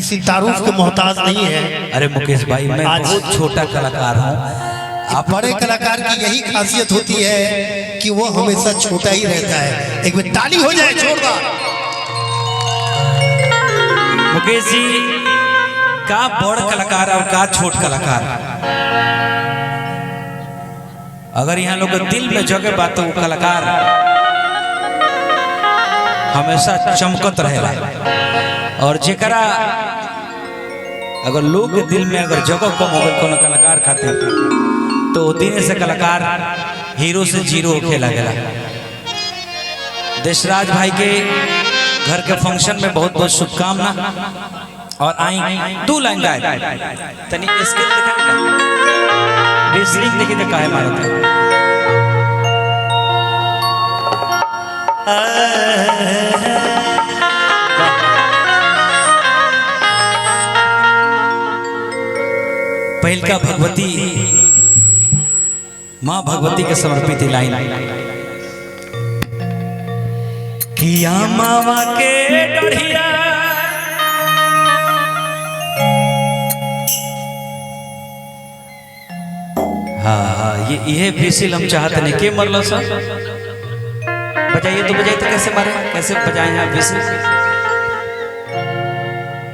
किसी तारुफ के मोहताज नहीं है। अरे मुकेश भाई मैं बहुत छोटा कलाकार हूँ। आप बड़े कलाकार की यही खासियत होती है कि वो हमेशा छोटा ही रहता है। एक बार ताली हो जाए जोरदार। मुकेश जी का बड़ कलाकार और का छोट कलाकार, अगर यहाँ लोग दिल में जगह बात तो वो कलाकार हमेशा चमकत रहेला, और जेकरा अगर लोग के दिल में अगर जगह कम हो गई कोनो कलाकार खातिर तो दिन से कलाकार हीरो से जीरो खेला गया। देशराज भाई के घर के फंक्शन में बहुत बहुत शुभकामना। और आई 2 लाइन गाए तनी स्किल दिखा बेसलिंग देखी तो काहे मारत है। पहिलका भगवती माँ भगवती के समर्पित लाइन, किया मावा के डढ़िया हाँ ये फिसिल हम चाहते नहीं के मरलो सर बजाइए तो बजाइए तो कैसे मारे कैसे बजाए हैं फिसिल।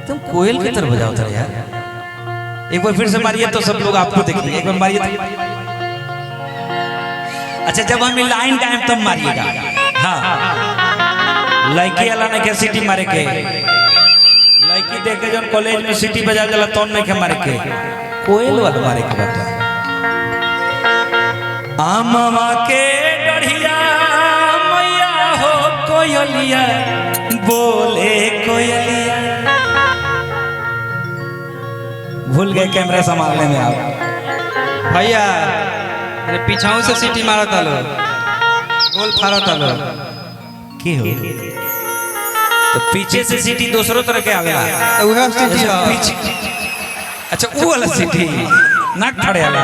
तुम कोयल की तरह बजाओ था यार। एक बार फिर से मारिए तो सब लोग आपको देखेंगे। एक बार मारिए तो। अच्छा जब हम लाइन टाइम तब मारिएगा। हाँ लड़की वाला ने क्या सीटी मारे के, लड़की देख के जब कॉलेज में सीटी बजा जाला तो नहीं के मारे के, कोयल वाला मारे के बात। आमवा के डढ़िया मैया हो कोयलिया बोले कोयलिया। भूल गए कैमरा संभालने में आप भैया। अरे पीछाऊ से सीटी मारा था लो, गोल फाड़ा था लो की हो तो पीछे से सीटी दूसरों तरह के आवेला। वह सीटी पीछे अच्छा वो वाला सीटी नाक खड़े वाला।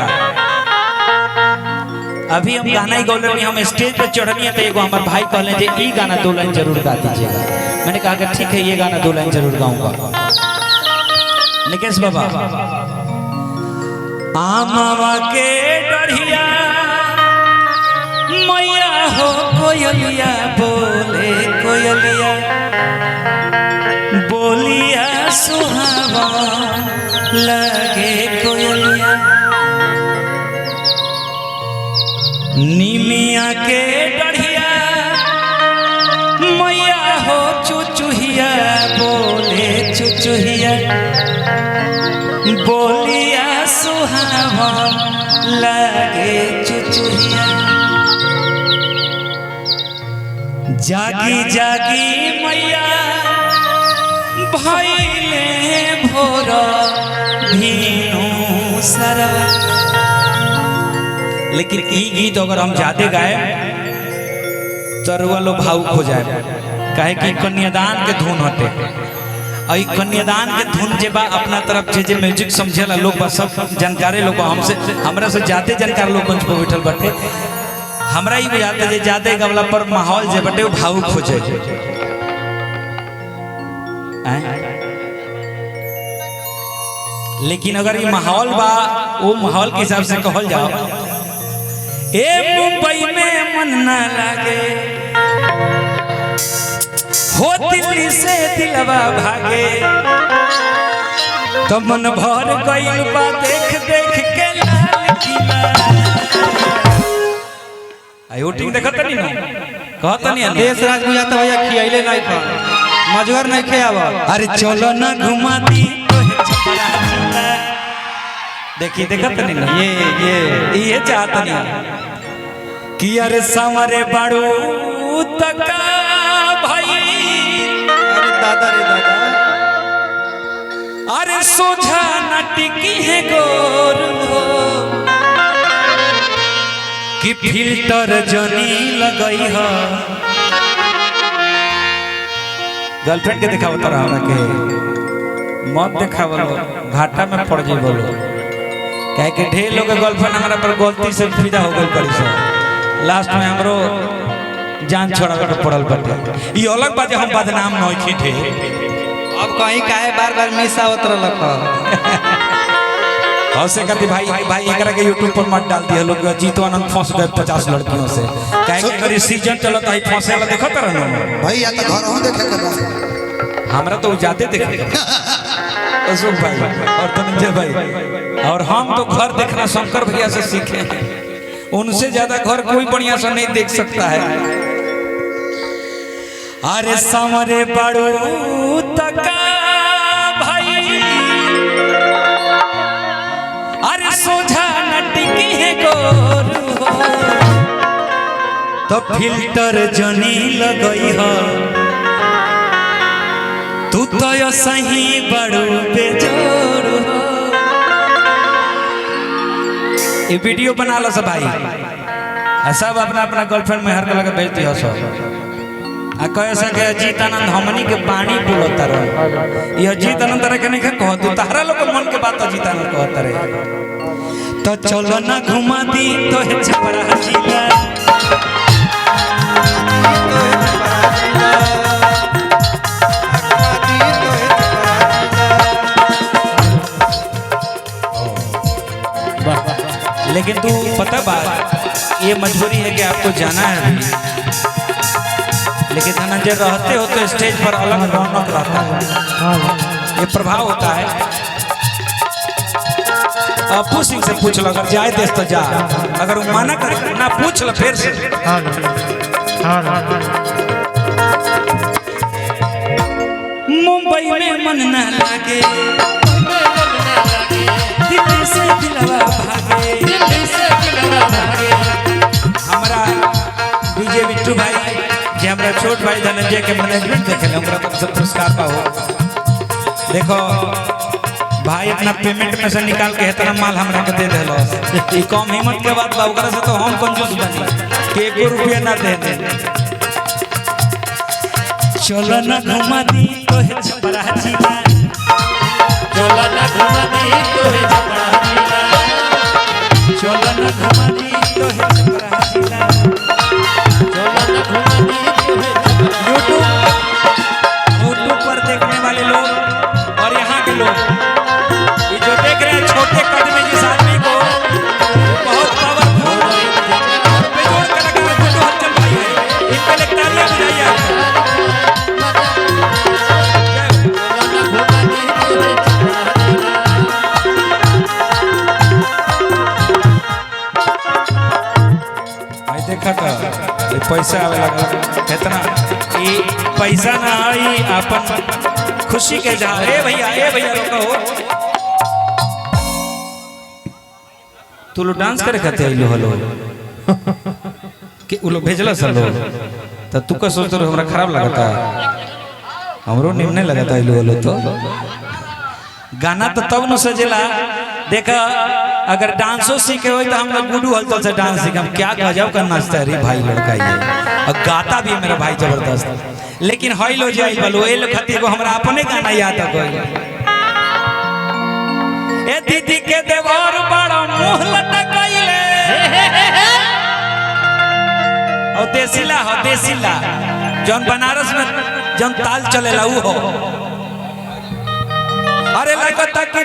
अभी हम गाना ही गौले नहीं, हम स्टेज पे चढ़नी है तो एगो हमारे भाई कहले जे ई गाना 2 लाइन जरूर गा दीजिएगा। मैंने कहा कि ठीक है ये गाना 2 लाइन जरूर गाऊंगा। निकेश बाबा आमवा के डढ़िया मैया हो कोयलिया बोले कोयलिया बोलिया सुहावा लगे कोयलिया। निमिया के डढ़िया मैया हो चुचुहिया बोले चुचुहिया बोलिया सुहावा लगे चुचुहिया। जागी जागी मैया भइले भोर भीनु सरवा। लेकिन ई गीत अगर हम ज्यादा गाए तो रुआ भावुक हो जाए, काहे कि कन्यादान के धुन होते। और कन्यादान के धुन जे बा अपना तरफ जे म्यूजिक समझेला लोग बा सब जानकारे लोग हमसे हमरा से ज्यादा जानकार लोग मंच पर बैठल बाटे। हमरा ही बुझाते जे ज्यादा गवला पर माहौल जे बटे वो भावुक हो जाए। लेकिन अगर ये माहौल बा वो माहौल के हिसाब से कहल जाओ, ए मुंबई में मन न लागे हो दिल्ली से दिलवा भागे, तो मन भर गइल बा देख देख के लाल किला। आयो टिंग देखत नहीं न कहत नहीं देश राज बुझाता भैया खियाइले नहीं खा मजगर नहीं खेआवा। अरे चलो ना घुमा दी देखी देखत नहीं न ये चाहत नहीं कि अरे सामरे बाड़ू तका भाई। अरे दादा रे दादा अरे सोझा न टिकी है गोर हो कि फिल्टर जनी लगई हो। गर्लफ्रेंड के दिखाओ तो हमरा के मत दिखावलो, घाटा में पड़ जाई बोलो। कहे कि ढेर लोग गर्लफ्रेंड हमारा पर गलती से फिदा हो गई पड़ी सो, लास्ट में हमरो जान छोड़ा के पड़ल बटे। ये अलग बात हम बदनाम नहीं थे अब कहीं काहे बार बार मिस आवत रहलक हौसे कहती भाई भाई एकरा के यूट्यूब पर मत डाल दिया लोग जीतो आनंद फंस गए 50 लड़कियों से काहे कि अगर सीजन चलता है फंसे वाला देखो तर ना भाई या तो घर हो देखे के बा हमरा तो जाते देखे अशोक भाई और धनंजय भाई और हम तो घर देखना शंकर भैया से सीखे हैं उनसे ज्यादा घर कोई बढ़िया से नहीं देख सकता है। अरे समरे बड़ू तका भाई अरे सोझा नटकी है गोरू तो फिल्टर जनी लगई हो तू तो यो सही बड़ू बेजोर हो। ये वीडियो बना लो सब भाई सब अपना अपना गर्लफ्रेंड में हर कलर का भेज दियो सब आ कहे सके जीतानंद हमनी के पानी पुलता रहे ये जीतानंद तरह के नहीं कह तू तारा लोग मन के बात जीतानंद कहता रहे तो चलो ना घुमा दी तो है छपरा जिला लेकिन तू पता बात ये मजबूरी है कि आपको जाना है अभी लेकिन धनंजय रहते हो तो स्टेज पर अलग रौनक रहता है ये प्रभाव होता है। अपू सिंह से पूछ लो अगर जाए देश तो जा अगर वो माना करे ना पूछ लो फिर से मुंबई में मन ना लागे दिल्ली से दिलवा भागे हमारा डीजे बिट्टू भाई जे हमारा छोट भाई धनंजय के मैनेजमेंट देखे हमरा तो सब पुरस्कार का हो देखो भाई अपना पेमेंट में से निकाल के इतना माल हमरा के दे देलो ई कम हिम्मत के बात बा ओकरा से तो हम कंजूस बनी के 1 रुपया ना दे दे चलो ना घुमा दी तो है छपरा जिला चलो ना घुमा दी तो है छपरा जिला चलो ना घुमा दी तो है छपरा जिला चलो ना घुमा दी तो है यूट्यूब पर देखने वाले लोग और यहाँ के लोग ये जो देख रहे हैं छोटे कद में जिस आदमी को बहुत पावरफुल बेजोड़ कलाकार गुड्डू हलचल भाई है इन पे तालियां बजाइए भाई देखा था ये पैसा आवे लगा कितना ये पैसा ना आई अपन खुशी के जा ए भैया रोको तू लोग डांस करे खाते आइलो हलो कि उ लोग भेजला सन लोग त तू का सोचतो हमरा खराब लगता हमरो निमने लगता आइलो हलो तो गाना तो तब न सजेला देखा अगर डांसो सीखे हो तो हम लोग गुड्डू हलचल से डांस सीखे हम क्या गजब का नाचता है रे भाई लड़का ये और गाता भी है मेरा भाई जबरदस्त लेकिन हई लो जाई बोलो ए लो खातिर को हमरा अपने गाना याद आ गइल ए दीदी के देवर बड़ा मुंह लटकइले और देसीला जौन बनारस में जौन ताल चलेला ऊ हो अरे लगता कि